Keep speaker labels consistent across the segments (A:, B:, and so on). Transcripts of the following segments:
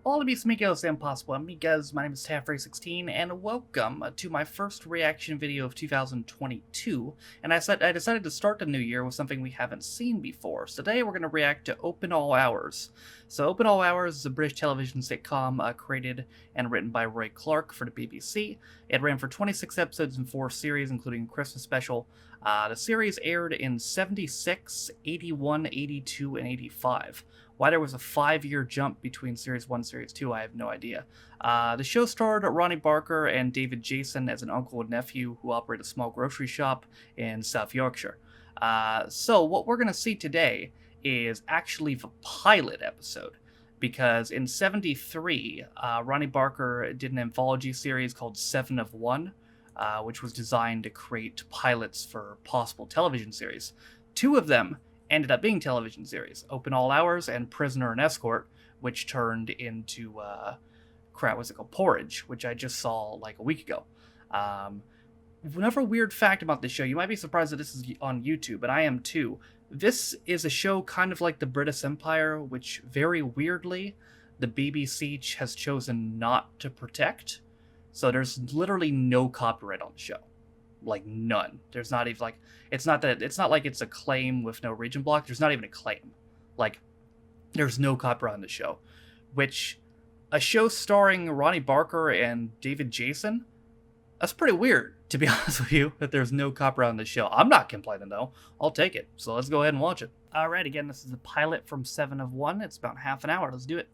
A: Hola mis amigos and possible amigas, my name is Taffrey16 and welcome to my first reaction video of 2022, and I decided to start the new year with something we haven't seen before. So today we're going to react to Open All Hours. So Open All Hours is a British television sitcom created and written by Roy Clark for the BBC. It ran for 26 episodes and 4 series, including a Christmas special. The series aired in 76, 81, 82, and 85. Why there was a 5-year jump between Series 1 and Series 2, I have no idea. The show starred Ronnie Barker and David Jason as an uncle and nephew who operate a small grocery shop in South Yorkshire. So what we're going to see today is actually the pilot episode. Because in 73, Ronnie Barker did an anthology series called 7 of 1, which was designed to create pilots for possible television series. 2 of them ended up being television series, Open All Hours and Prisoner and Escort, which turned into, Porridge, which I just saw like a week ago. Another weird fact about this show, you might be surprised that this is on YouTube, but I am too. This is a show kind of like the British Empire, which very weirdly, the BBC has chosen not to protect. So there's literally no copyright on the show. Like none. There's not even like it's not like it's a claim with no region block. There's not even a claim. Like there's no copyright on the show. Which a show starring Ronnie Barker and David Jason, that's pretty weird, to be honest with you, that there's no copyright on the show. I'm not complaining though. I'll take it. So let's go ahead and watch it. Alright, again, this is the pilot from 7 of 1. It's about half an hour. Let's do it.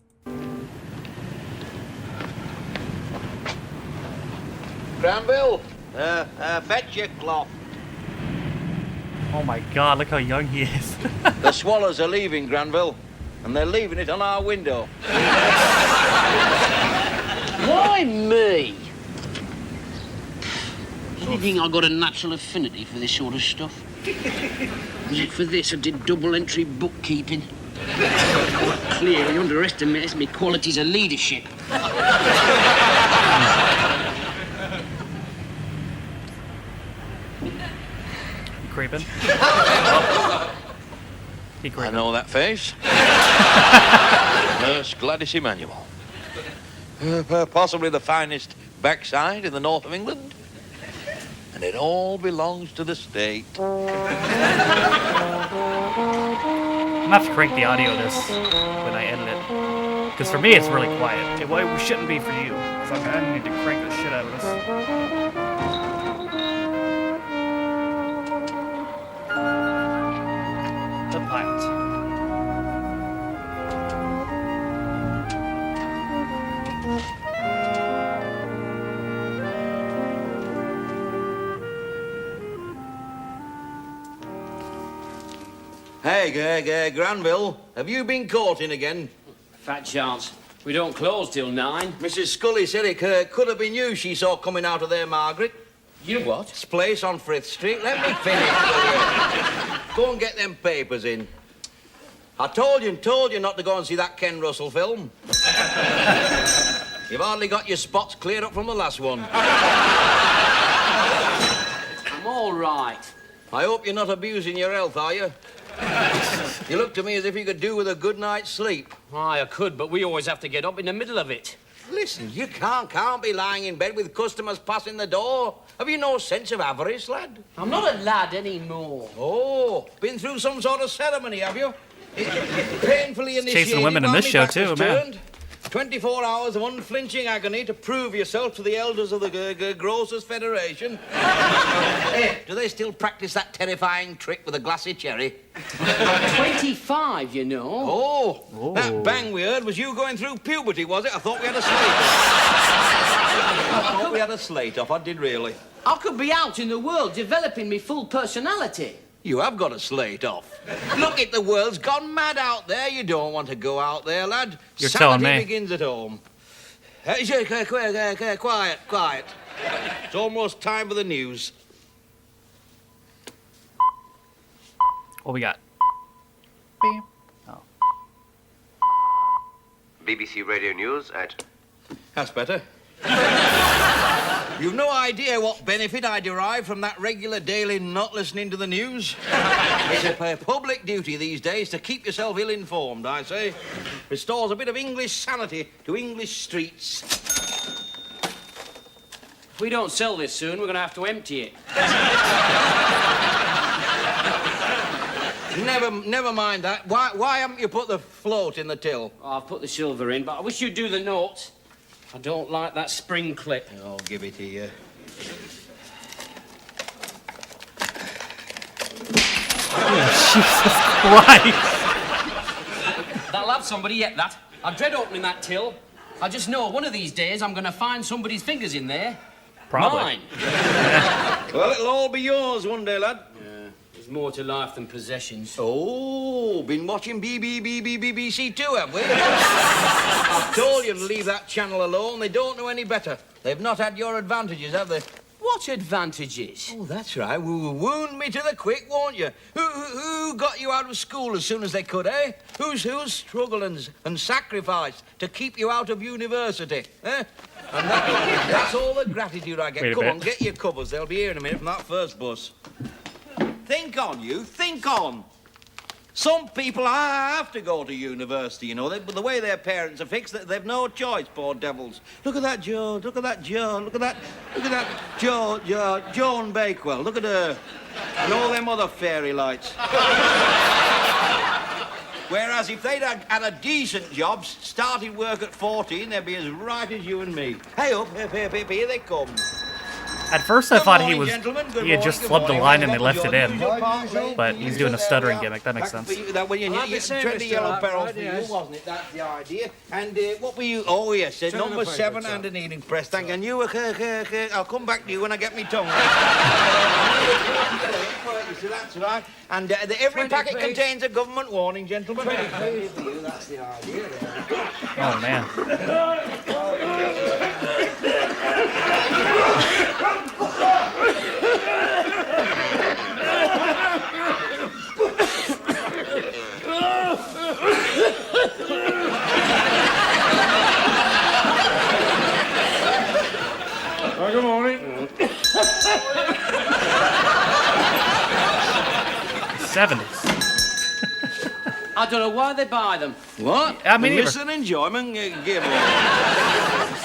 B: Granville, fetch your cloth.
A: Oh my god, look how young he is.
B: The swallows are leaving, Granville, and they're leaving it on our window.
C: Why me? Do you think I got a natural affinity for this sort of stuff? Was it for this I did double entry bookkeeping? Clearly underestimates me qualities of leadership.
A: Creeping. He creeping.
B: I know that face. Nurse Gladys Emanuel. Possibly the finest backside in the north of England. And it all belongs to the state.
A: I'm gonna have to crank the audio of this when I edit it. Because for me, it's really quiet. It shouldn't be for you. So I need to crank the shit out of this. The pilot.
B: Hey, Granville, have you been caught in again?
C: Fat chance. We don't close till 9.
B: Mrs. Scully said it could have been you she saw coming out of there, Margaret.
C: You what?
B: This place on Frith Street. Let me finish. Go and get them papers in. I told you not to go and see that Ken Russell film. You've hardly got your spots cleared up from the last one.
C: I'm all right.
B: I hope you're not abusing your health, are you? You look to me as if you could do with a good night's sleep.
C: Aye, I could, but we always have to get up in the middle of it.
B: Listen, you can't be lying in bed with customers passing the door. Have you no sense of avarice, lad?
C: I'm not a lad anymore.
B: Oh, been through some sort of ceremony, have you? Painfully initiated.
A: Chasing women in this show too, man.
B: 24 hours of unflinching agony to prove yourself to the elders of the Grocers Federation. Hey, do they still practice that terrifying trick with a glassy cherry?
C: 25, you know.
B: Oh, that bang we heard was you going through puberty, was it? I thought we had a slate off. I did really.
C: I could be out in the world developing me full personality.
B: You have got a slate off. Look, the world's gone mad out there. You don't want to go out there, lad.
A: You're telling
B: Sanity
A: me.
B: begins at home. Quiet. It's almost time for the news.
A: What we got? Beep. Oh.
D: BBC Radio News at...
B: That's better. You've no idea what benefit I derive from that regular daily not listening to the news. It's a public duty these days to keep yourself ill-informed, I say. Restores a bit of English sanity to English streets.
C: If we don't sell this soon, we're going to have to empty it.
B: Never mind that. Why haven't you put the float in the till?
C: Oh, I've put the silver in, but I wish you'd do the notes. I don't like that spring clip.
B: I'll give it here.
A: Jesus Christ!
C: That'll have somebody yet, that. I dread opening that till. I just know one of these days I'm going to find somebody's fingers in there.
A: Probably.
C: Mine.
B: Well, it'll all be yours one day, lad.
C: Yeah, there's more to life than possessions.
B: Oh, been watching BBC too, have we? I've told you to leave that channel alone. They don't know any better. They've not had your advantages, have they?
C: What advantages?
B: Oh, that's right. Wound me to the quick, won't you? Who got you out of school as soon as they could, eh? Who's struggled and sacrificed to keep you out of university, eh? And that's all the gratitude I get. Come on, get your covers. They'll be here in a minute from that first bus. Think on, you. Think on. Some people have to go to university, you know. The way their parents are fixed, they've no choice, poor devils. Look at that George, look at that Joan, look at that Joan Bakewell. Look at her. And all them other fairy lights. Whereas if they'd had a decent job, started work at 14, they'd be as right as you and me. Hey up, here they come.
A: At first I
B: Good
A: thought
B: morning,
A: he was
B: gentlemen. Good
A: he had
B: morning,
A: just
B: good
A: flubbed the
B: morning.
A: line and they
B: Welcome,
A: left it in.
B: George.
A: But he's doing a stuttering gimmick. That makes sense.
B: That when you tread the yellow perils for you, wasn't it? That's the idea. And what were you? Oh yes, number 7 and an evening press. Thank you. And you, I'll come back to you when I get me tongue. So that's right. And every packet contains a government warning, gentlemen. That's the idea.
A: Oh man.
B: Good morning.
A: 70s.
C: I don't know why they buy them.
B: What?
A: I mean,
B: listen, enjoyment, give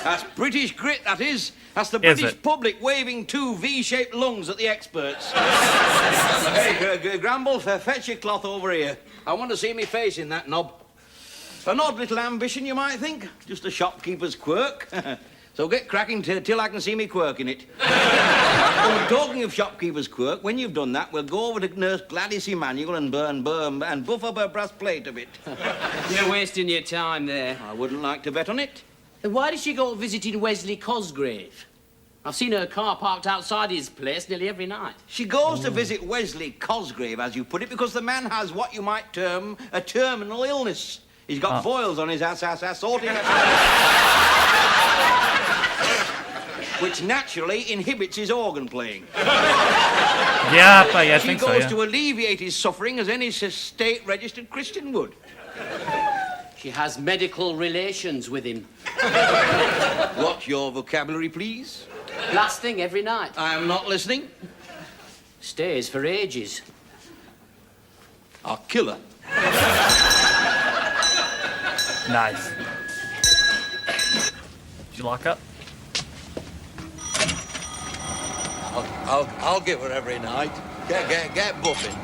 B: That's British grit, that is. That's the British public waving 2 V-shaped lungs at the experts. Hey, Gramble, fetch your cloth over here. I want to see me face in that knob. An odd little ambition, you might think. Just a shopkeeper's quirk. So get cracking till I can see me quirk in it. Oh, talking of shopkeeper's quirk, when you've done that, we'll go over to Nurse Gladys Emanuel and buff up her brass plate a bit.
C: You're wasting your time there.
B: I wouldn't like to bet on it.
C: Then why did she go visiting Wesley Cosgrave? I've seen her car parked outside his place nearly every night.
B: She goes to visit Wesley Cosgrave, as you put it, because the man has what you might term a terminal illness. He's got boils on his ass, sorting which naturally inhibits his organ playing.
A: Yeah, I think so,
B: She goes
A: yeah.
B: to alleviate his suffering as any state-registered Christian would.
C: She has medical relations with him.
B: What's your vocabulary, please?
C: Blasting every night.
B: I am not listening.
C: Stays for ages.
B: I'll kill her.
A: Nice. Did you lock up?
B: I'll give her every night. Get buffing.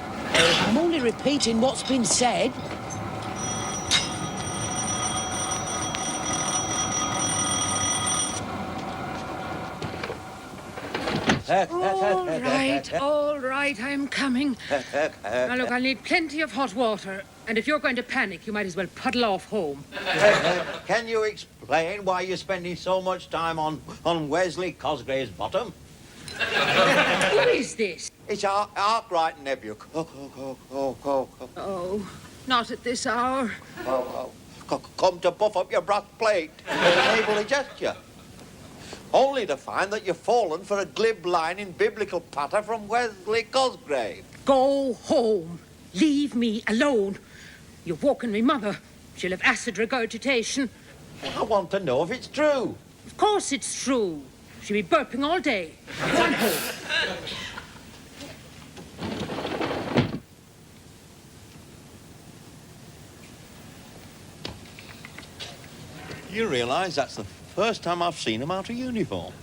D: I'm only repeating what's been said.
E: All right, I'm coming. Now, look, I'll need plenty of hot water. And if you're going to panic, you might as well puddle off home.
F: Can you explain why you're spending so much time on Wesley Cosgrave's bottom?
E: Who is this?
F: It's Arkwright Nebula.
E: Oh, not at this hour.
F: Come to buff up your brass plate with a neighbourly gesture. Only to find that you've fallen for a glib line in biblical patter from Wesley Cosgrave.
E: Go home. Leave me alone. You've woken me mother. She'll have acid regurgitation.
F: I want to know if it's true.
E: Of course it's true. She'll be burping all day. Go on home.
F: You realise that's the first time I've seen him out of uniform.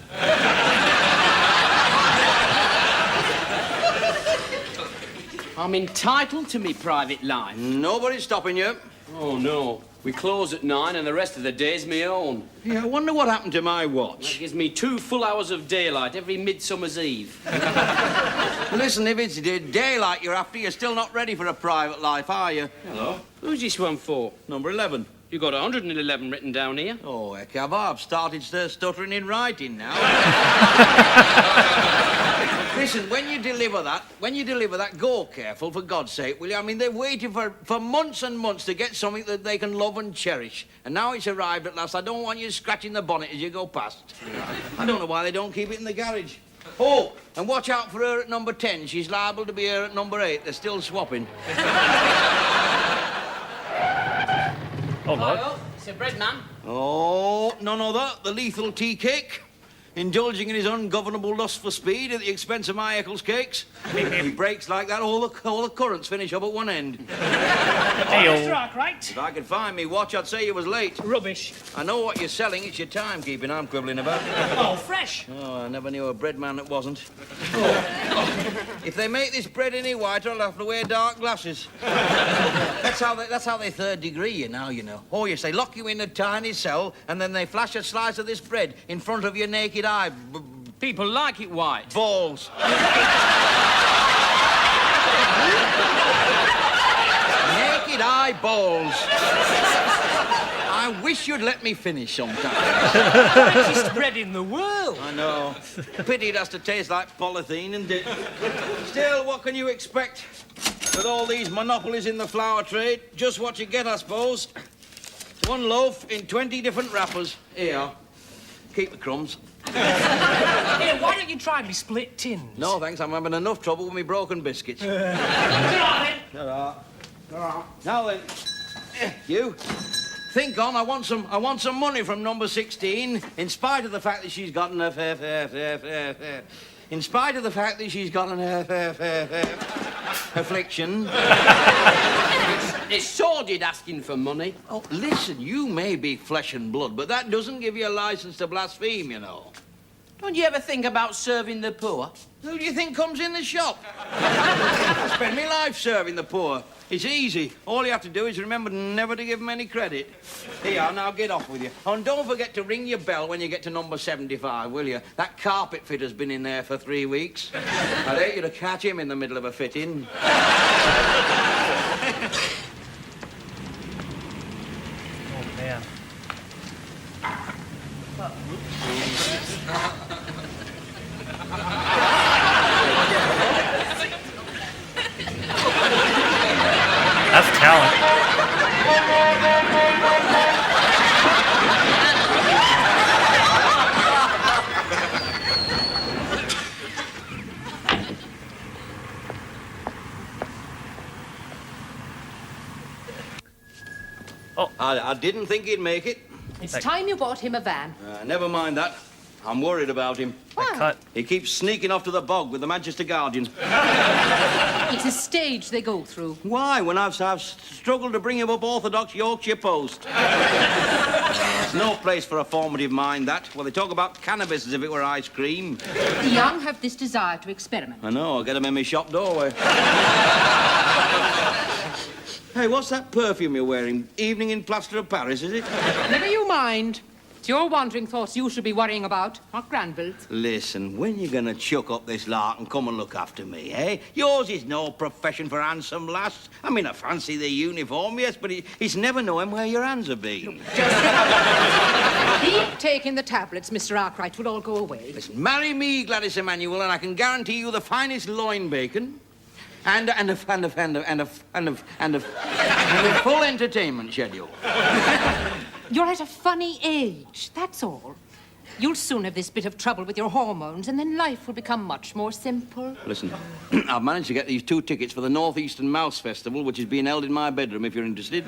C: I'm entitled to me private life.
B: Nobody's stopping you.
C: Oh, no. We close at 9 and the rest of the day's my own.
B: Yeah, I wonder what happened to my
C: That
B: watch.
C: gives me 2 full hours of daylight every Midsummer's Eve.
B: Listen, if it's daylight you're after, you're still not ready for a private life, are you?
C: Hello? Who's this one for?
B: Number 11.
C: You got 111 written down here.
B: Oh, heck, have I? I've started stuttering in writing now. Listen, when you deliver that, go careful, for God's sake, will you? I mean, they've waited for months and months to get something that they can love and cherish. And now it's arrived at last. I don't want you scratching the bonnet as you go past. I don't know why they don't keep it in the garage. Oh, and watch out for her at number 10. She's liable to be here at number 8. They're still swapping.
A: Oh, Lord.
C: Hello? It's a bread man.
B: Oh, none other. The lethal tea cake. Indulging in his ungovernable lust for speed at the expense of my Eccles cakes. He breaks like that, all the currents finish up at one end.
A: Hey-o.
G: Right?
B: If I could find me watch, I'd say you was late.
G: Rubbish.
B: I know what you're selling. It's your timekeeping I'm quibbling about.
G: Oh, fresh.
B: Oh, I never knew a bread man that wasn't. If they make this bread any whiter, I'll have to wear dark glasses. That's how they third degree you now, you know. Oh, yes, they lock you in a tiny cell, and then they flash a slice of this bread in front of your naked eye.
C: People like it white.
B: Balls. Naked eye balls. I wish you'd let me finish sometime.
G: Nicest bread in the world.
B: I know. Pity it has to taste like polythene, isn't it? Still, what can you expect? With all these monopolies in the flour trade, just what you get, I suppose. One loaf in 20 different wrappers. Here. Keep the crumbs.
G: Here, why don't you try me split tins?
B: No, thanks. I'm having enough trouble with me broken biscuits.
G: Right.
B: Now then, you. Think on. I want some money from number 16, in spite of the fact that she's got an in spite of the fact that she's got an affliction.
C: It's sordid asking for money.
B: Oh, listen, you may be flesh and blood, but that doesn't give you a license to blaspheme, you know.
C: Don't you ever think about serving the poor?
B: Who do you think comes in the shop? I spend my life serving the poor. It's easy. All you have to do is remember never to give them any credit. Here, now get off with you. Oh, and don't forget to ring your bell when you get to number 75, will you? That carpet fitter's been in there for 3 weeks. I'd hate you to catch him in the middle of a fitting.
A: Oh, man. That's talent.
B: I didn't think he'd make it.
E: It's time you bought him a van.
B: Never mind that. I'm worried about him.
A: That cut.
B: He keeps sneaking off to the bog with the Manchester Guardian.
E: It's a stage they go through.
B: Why, when I've struggled to bring him up orthodox Yorkshire post? It's no place for a formative mind, that. Well, they talk about cannabis as if it were ice cream.
E: The young have this desire to experiment.
B: I know, I'll get them in my shop doorway. Hey, what's that perfume you're wearing? Evening in Plaster of Paris, is it?
E: Never you mind. It's your wandering thoughts you should be worrying about, not Granville's.
B: Listen, when you gonna chuck up this lark and come and look after me, eh? Yours is no profession for handsome lass. I mean, I fancy the uniform, yes, but it's never knowing where your hands have been.
E: Keep taking the tablets, Mr. Arkwright. We'll all go away.
B: Listen, marry me, Gladys Emanuel, and I can guarantee you the finest loin bacon and a full entertainment schedule.
E: You're at a funny age, that's all. You'll soon have this bit of trouble with your hormones, and then life will become much more simple.
B: Listen, I've managed to get these 2 tickets for the Northeastern Mouse Festival, which is being held in my bedroom, if you're interested.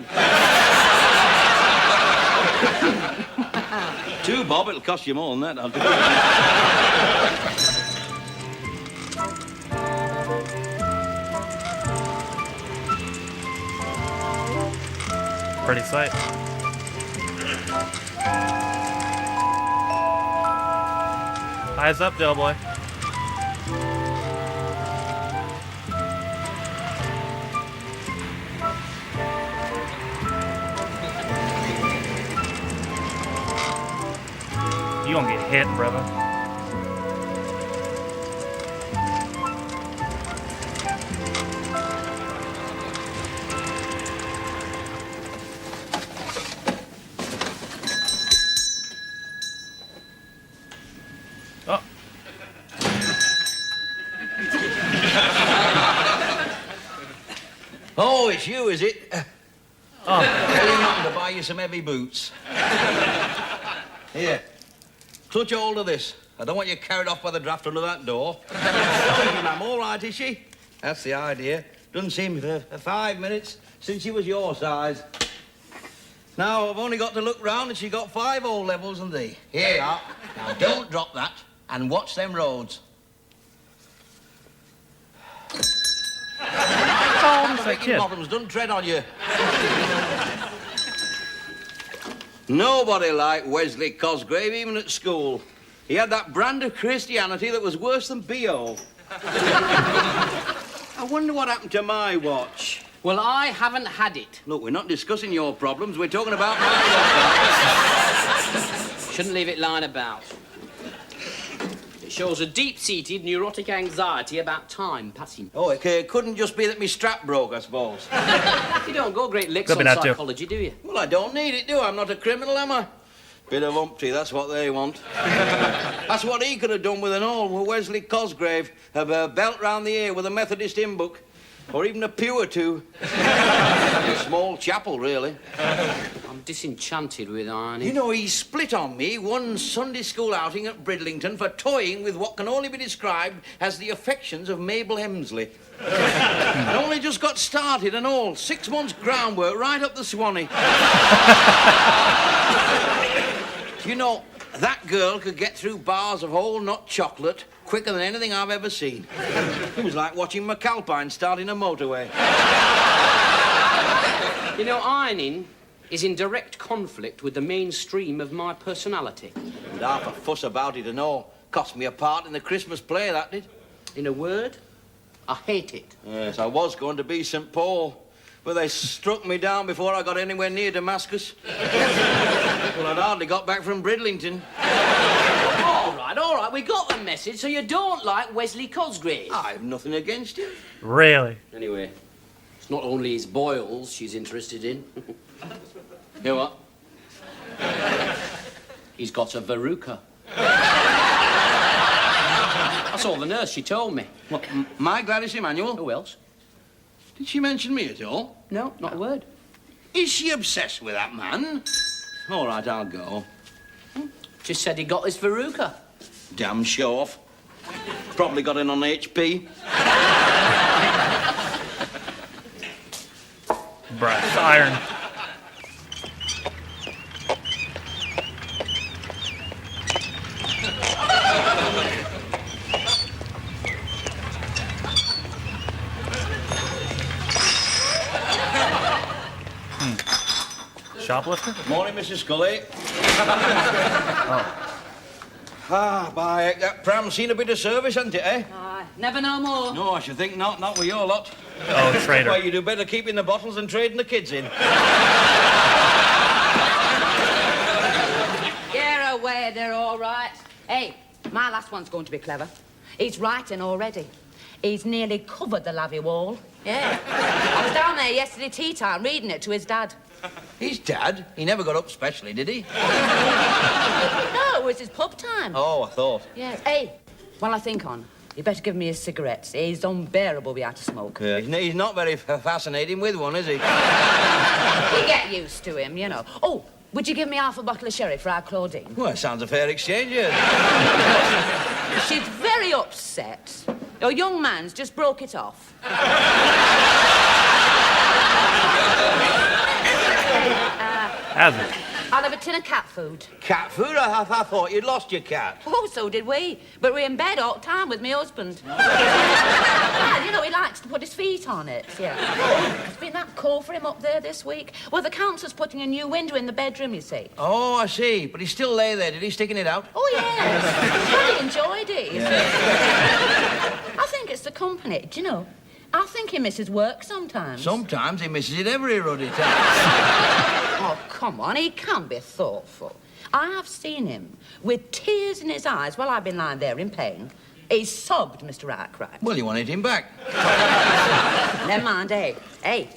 B: 2 bob, it'll cost you more than that. I'll do it.
A: Pretty sight. Eyes up, Doughboy. You gonna get hit, brother. Oh.
B: Oh, it's you, is it?
A: Oh.
B: Tell him not to buy you some heavy boots. Here. Clutch hold of this. I don't want you carried off by the draft under that door. Ma'am, all right, is she? That's the idea. Doesn't seem for 5 minutes since she was your size. Now, I've only got to look round and she got 5 O-levels and thee. Here you are. Now, don't drop that and watch them roads.
A: Kid.
B: Bottoms, don't tread on you. Nobody liked Wesley Cosgrave, even at school. He had that brand of Christianity that was worse than B.O. I wonder what happened to my watch.
C: Well, I haven't had it.
B: Look, we're not discussing your problems. We're talking about my watch.
C: Shouldn't leave it lying about. It shows a deep-seated neurotic anxiety about time passing.
B: Oh, it couldn't just be that my strap broke, I suppose.
C: You don't go great licks
A: Could be
C: on
A: that too.
C: psychology, do you?
B: Well, I don't need it, do I? I'm not a criminal, am I? Bit of umpty, that's what they want. That's what he could have done with an old Wesley Cosgrave. Have a belt round the ear with a Methodist hymn book. Or even a pew or two. A small chapel, really.
C: I'm disenchanted with Arnie.
B: You know, he split on me one Sunday school outing at Bridlington for toying with what can only be described as the affections of Mabel Hemsley. It only just got started and all. 6 months groundwork right up the Swanee. You know, that girl could get through bars of whole nut chocolate quicker than anything I've ever seen. It was like watching McAlpine starting a motorway.
C: You know, ironing is in direct conflict with the mainstream of my personality.
B: And half a fuss about it and all. Cost me a part in the Christmas play, that did.
C: In a word, I hate it.
B: Yes, I was going to be St. Paul, but they struck me down before I got anywhere near Damascus. Well, I'd hardly got back from Bridlington.
C: All right, we got the message, so you don't like Wesley Cosgrave.
B: I've nothing against him.
A: Really?
C: Anyway, it's not only his boils she's interested in. You know what? He's got a verruca. I saw the nurse, she told me.
B: What, my Gladys Emanuel?
C: Who else?
B: Did she mention me at all?
C: No, not a word.
B: Is she obsessed with that man? All right, I'll go.
C: Just said he got his verruca.
B: Damn show-off. Probably got in on HP.
A: Brass iron. Shoplifter?
B: Morning, Mrs. Scully. By heck, that pram's seen a bit of service, hasn't it, eh?
E: Never know more.
B: No, I should think not. Not with your lot.
A: Oh, traitor.
B: Why, you do better keeping the bottles than trading the kids in.
H: You're aware they're all right. Hey, my last one's going to be clever. He's writing already. He's nearly covered the lavvy wall. Yeah. I was down there yesterday tea time reading it to his dad.
B: His dad? He never got up specially, did he?
H: No, it was his pub time.
B: Oh, I thought.
H: Yes. Hey, while I think on, you better give me his cigarettes. He's unbearable without a smoke.
B: Yeah, he's not very fascinating with one, is he?
H: You get used to him, you know. Oh, would you give me half a bottle of sherry for our Claudine?
B: Well, it sounds a fair exchange, yes.
H: She's very upset. Your young man's just broke it off.
A: Has it?
H: I'll have a tin of cat food.
B: Cat food? I thought you'd lost your cat.
H: Oh, so did we. But we're in bed all the time with my husband. Well, you know, he likes to put his feet on it, yeah. It's been that cold for him up there this week. Well, the council's putting a new window in the bedroom, you see.
B: Oh, I see. But he's still lay there. Did he sticking it out?
H: Oh, yes. He enjoyed it, you see. I think it's the company, do you know? I think he misses work sometimes.
B: Sometimes he misses it every ruddy time.
H: Oh, come on, he can be thoughtful. I have seen him with tears in his eyes while I've been lying there in pain. He's sobbed, Mr. Arkwright.
B: Well, you wanted him back.
H: Never mind, eh? Hey,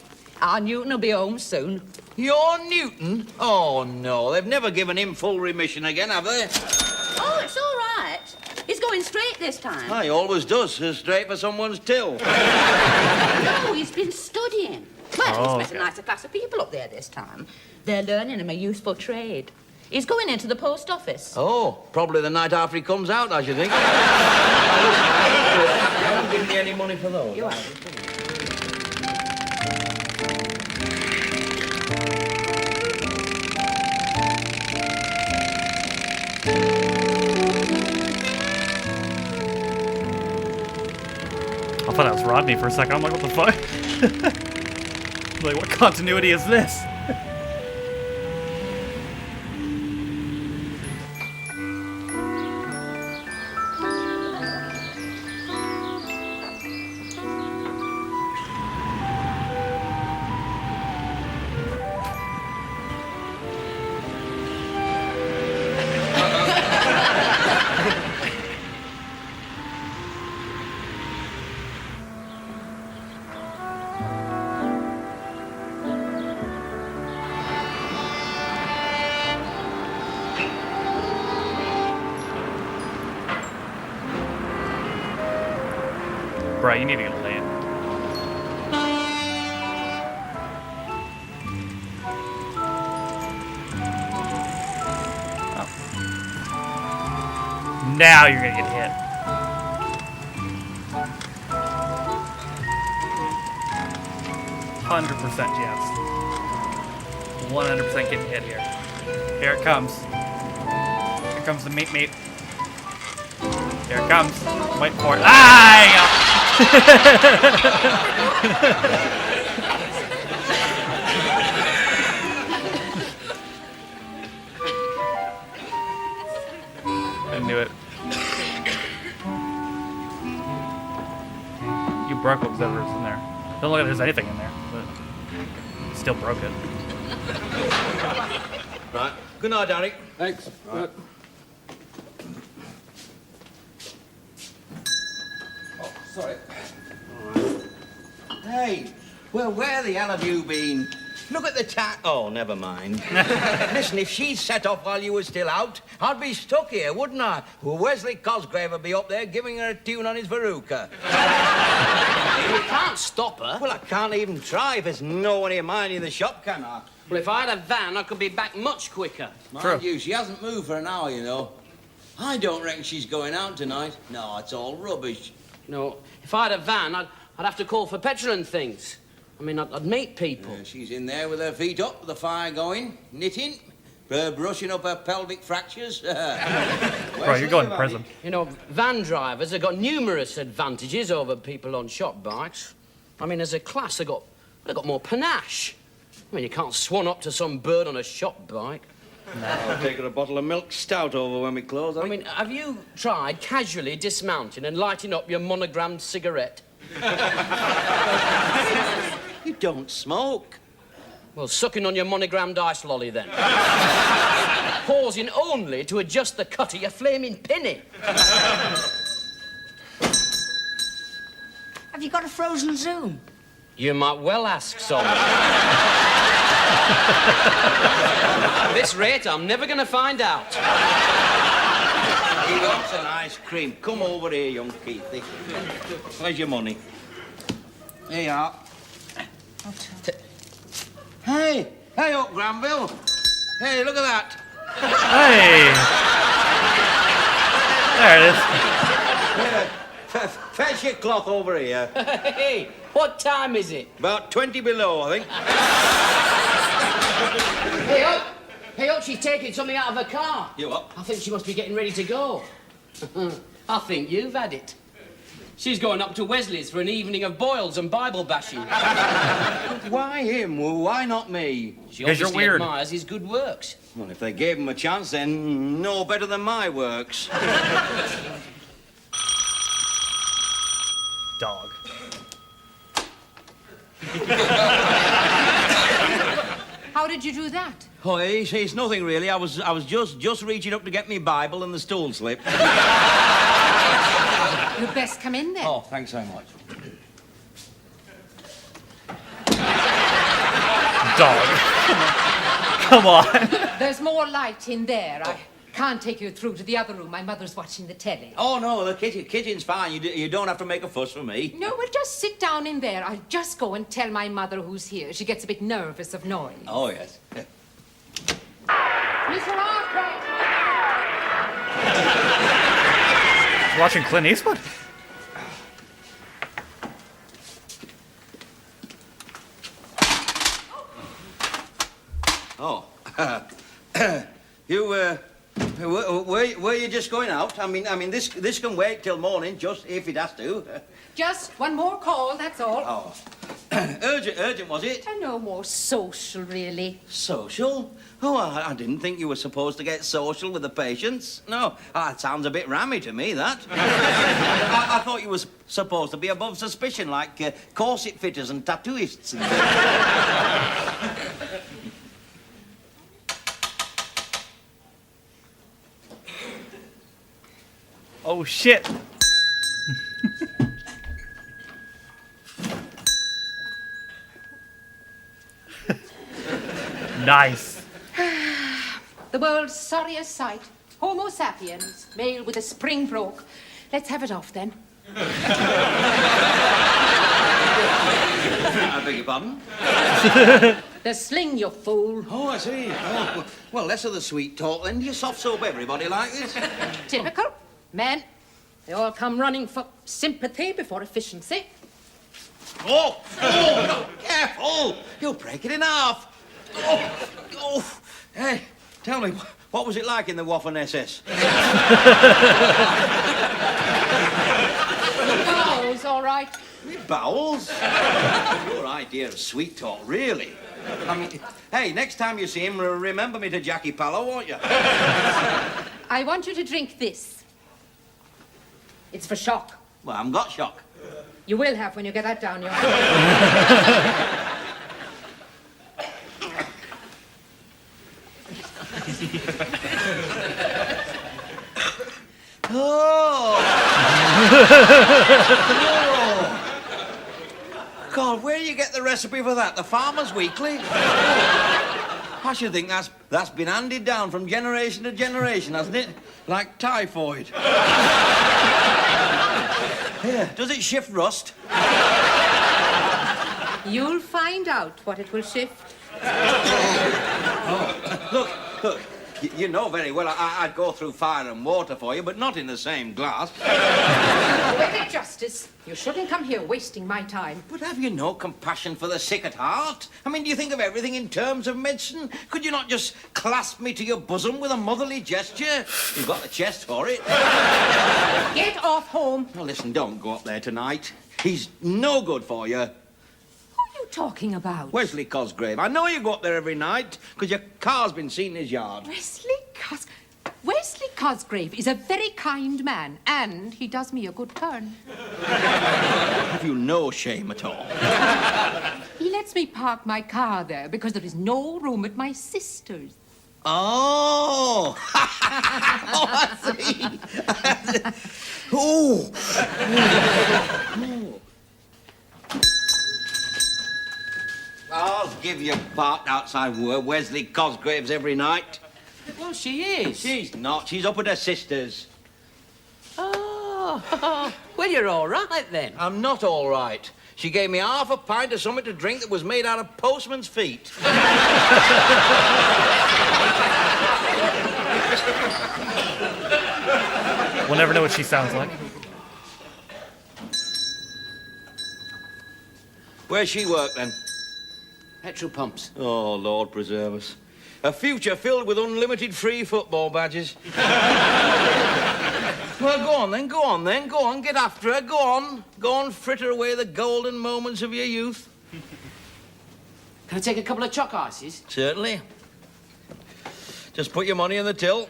H: our Newton will be home soon.
B: Your Newton? Oh, no. They've never given him full remission again, have they?
H: Oh, it's all right. He's going straight this time.
B: He always does. Straight for someone's till.
H: No, he's been studying. Well, he's met a nicer class of people up there this time. They're learning him a useful trade. He's going into the post office.
B: Oh, probably the night after he comes out, I should think. You haven't given me any money for those.
H: You are.
A: I thought that was Rodney for a second. I'm like, what the fuck? Like, what continuity is this? Right, you need to get laid. Oh. Now you're gonna get hit. %, yes. 100% getting hit here. Here it comes. Here comes the meat. Here it comes. Wait for it. Ah! I knew it. You broke whatever's in there. Don't look like there's anything in there, but you still broke it.
B: Right. Good night, Danny.
I: Thanks. Right. Oh, sorry.
B: Hey, well, where the hell have you been? Look at the Oh, never mind. Listen, if she'd set off while you were still out, I'd be stuck here, wouldn't I? Well, Wesley Cosgrave would be up there giving her a tune on his veruca.
C: You can't stop her.
B: Well, I can't even try if there's no one here minding the shop, can I?
C: Well, if I had a van, I could be back much quicker.
B: Mind you, she hasn't moved for an hour, you know. I don't reckon she's going out tonight. No, it's all rubbish.
C: No, if I had a van, I'd have to call for petrol and things. I mean, I'd meet people.
B: She's in there with her feet up, with the fire going, knitting, brushing up her pelvic fractures.
A: Bro, you're going to prison.
C: You know, van drivers have got numerous advantages over people on shop bikes. I mean, as a class, they've got more panache. I mean, you can't swan up to some bird on a shop bike.
B: No. I'll take her a bottle of milk stout over when we close.
C: I mean, have you tried casually dismounting and lighting up your monogrammed cigarette?
B: You don't smoke.
C: Well, sucking on your monogrammed ice lolly, then. Pausing only to adjust the cut of your flaming pinny.
D: Have you got a frozen Zoom?
C: You might well ask, son. At this rate, I'm never going to find out.
B: He wants an ice cream. Come over here, young Keithy. Where's your money? Here you are. Hey up, Granville. Hey, look at that.
A: Hey! There it is.
B: Fetch your cloth over here.
C: Hey, what time is it?
B: About 20 below, I think.
C: Hey, up. Hey, look, she's taking something out of her car.
B: You what?
C: I think she must be getting ready to go. I think you've had it. She's going up to Wesley's for an evening of boils and Bible bashing.
B: Why him? Well, why not me?
C: She
A: 'Cause you're
C: obviously
A: weird.
C: admires his good works.
B: Well, if they gave him a chance, then no better than my works.
A: Dog.
E: How did you do that?
B: Oh, it's nothing really. I was just reaching up to get me Bible and the stool slipped.
E: You'd best come in then.
B: Oh, thanks so much.
A: Dog. Come on.
E: There's more light in there. I can't take you through to the other room. My mother's watching the telly.
B: Oh, no, the kitchen's fine. You don't have to make a fuss for me.
E: No, we'll just sit down in there. I'll just go and tell my mother who's here. She gets a bit nervous of noise.
B: Oh, yes.
E: Mr. Arkwright!
A: Watching Clint Eastwood.
B: Oh. You, were you just going out? I mean, this can wait till morning, just if it has to.
E: Just one more call, that's all.
B: Oh. Urgent, was it?
E: And no more social, really.
B: Social? Oh, I didn't think you were supposed to get social with the patients. No, that sounds a bit rammy to me, that. I thought you were supposed to be above suspicion, like corset fitters and tattooists.
A: Oh, shit. Nice.
E: The world's sorriest sight. Homo sapiens, male with a spring broke. Let's have it off then.
B: I beg your pardon?
E: The sling, you fool.
B: Oh, I see. Oh, well, less of the sweet talk, then. Do you soft soap everybody like this?
E: Typical. Men, they all come running for sympathy before efficiency.
B: Oh, no, careful! You'll break it in half. Oh. Hey, tell me, what was it like in the Waffen SS?
E: Bowels, all right.
B: Me bowels? Your idea of sweet talk, really? I mean, hey, next time you see him, remember me to Jackie Pallo, won't you?
E: I want you to drink this. It's for shock.
B: Well, I haven't got shock.
E: You will have when you get that down your...
B: Oh! God, where do you get the recipe for that? The Farmer's Weekly? I should think that's been handed down from generation to generation, hasn't it? Like typhoid. Here, does it shift rust?
E: You'll find out what it will shift.
B: Look. You know very well I'd go through fire and water for you, but not in the same glass.
E: Wicked Justice, you shouldn't come here wasting my time.
B: But have you no compassion for the sick at heart? I mean, do you think of everything in terms of medicine? Could you not just clasp me to your bosom with a motherly gesture? You've got the chest for it.
E: Get off home.
B: Now, listen, don't go up there tonight. He's no good for you.
E: What are you talking about?
B: Wesley Cosgrave. I know you go up there every night, because your car's been seen in his yard.
E: Wesley Cosgrave is a very kind man, and he does me a good turn.
B: Have you no shame at all?
E: He lets me park my car there because there is no room at my sister's.
B: Oh! Oh, I see. Oh! I'll give you parked outside Wesley Cosgrave's every night.
C: Well, she is.
B: She's not. She's up at her sister's.
C: Oh, well, you're all right then.
B: I'm not all right. She gave me half a pint of something to drink that was made out of postman's feet.
A: We'll never know what she sounds like.
B: Where's she work, then?
C: Petrol pumps.
B: Oh, Lord preserve us. A future filled with unlimited free football badges. Well, go on then, go on, get after her, go on, fritter away the golden moments of your youth.
D: Can I take a couple of chalk ices?
B: Certainly. Just put your money in the till.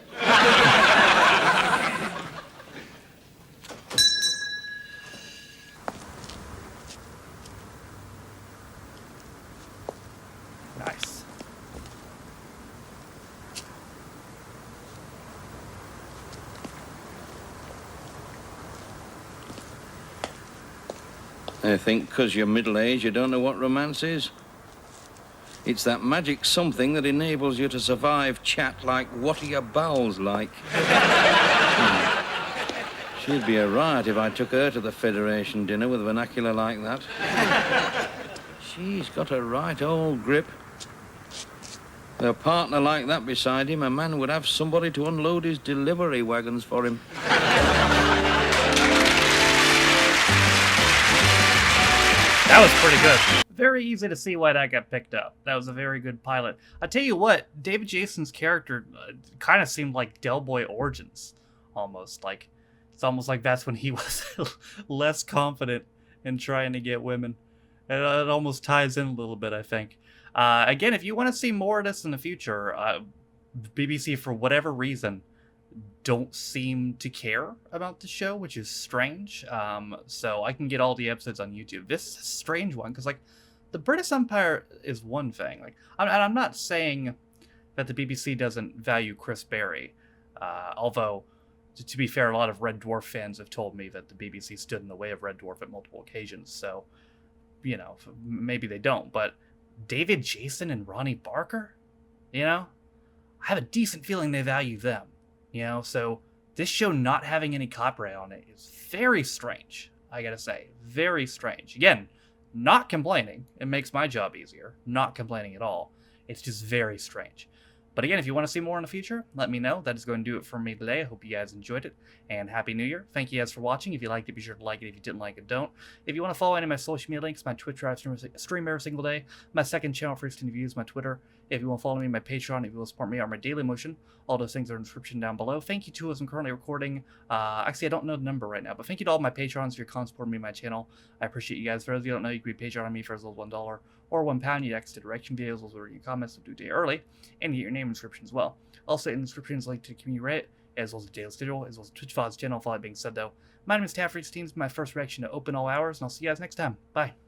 A: Nice.
B: I think 'cause you're middle-aged, you don't know what romance is. It's that magic something that enables you to survive chat like, what are your bowels like? She'd be a riot if I took her to the Federation dinner with vernacular like that. She's got a right old grip. With a partner like that beside him, a man would have somebody to unload his delivery wagons for him.
A: That was pretty good. Very easy to see why that got picked up. That was a very good pilot. I tell you what, David Jason's character kind of seemed like Del Boy Origins, almost. Like, it's almost like that's when he was less confident in trying to get women. It almost ties in a little bit, I think. Again, if you want to see more of this in the future, BBC, for whatever reason, don't seem to care about the show, which is strange. So I can get all the episodes on YouTube. This is a strange one, because, like, the British Empire is one thing. Like, I'm not saying that the BBC doesn't value Chris Berry, although, to be fair, a lot of Red Dwarf fans have told me that the BBC stood in the way of Red Dwarf at multiple occasions. So, you know, maybe they don't. But David Jason and Ronnie Barker, you know, I have a decent feeling they value them. You know, so this show not having any copyright on it is very strange, I gotta say. Very strange. Again, not complaining. It makes my job easier. Not complaining at all. It's just very strange. But again, if you want to see more in the future, let me know. That is going to do it for me today. I hope you guys enjoyed it, and Happy New Year. Thank you guys for watching. If you liked it, be sure to like it. If you didn't like it, don't. If you want to follow any of my social media links, my Twitch where I stream every single day, my second channel for instant views, my Twitter. If you want to follow me, my Patreon, if you want to support me on my Daily Motion, all those things are in the description down below. Thank you to us. I'm currently recording. Actually, I don't know the number right now, but thank you to all my Patrons for your constant support me, my channel. I appreciate you guys. For those of you who don't know, you can be Patreon on me for as little as $1 or £1. You get extra direction videos, those are your comments, so do day early, and you get your name in the description as well. Also, in the description is a link to the community Reddit, as well as the daily schedule, as well as Twitch VODs channel. All that being said, though, my name is Taffy16. This is my first reaction to Open All Hours, and I'll see you guys next time. Bye.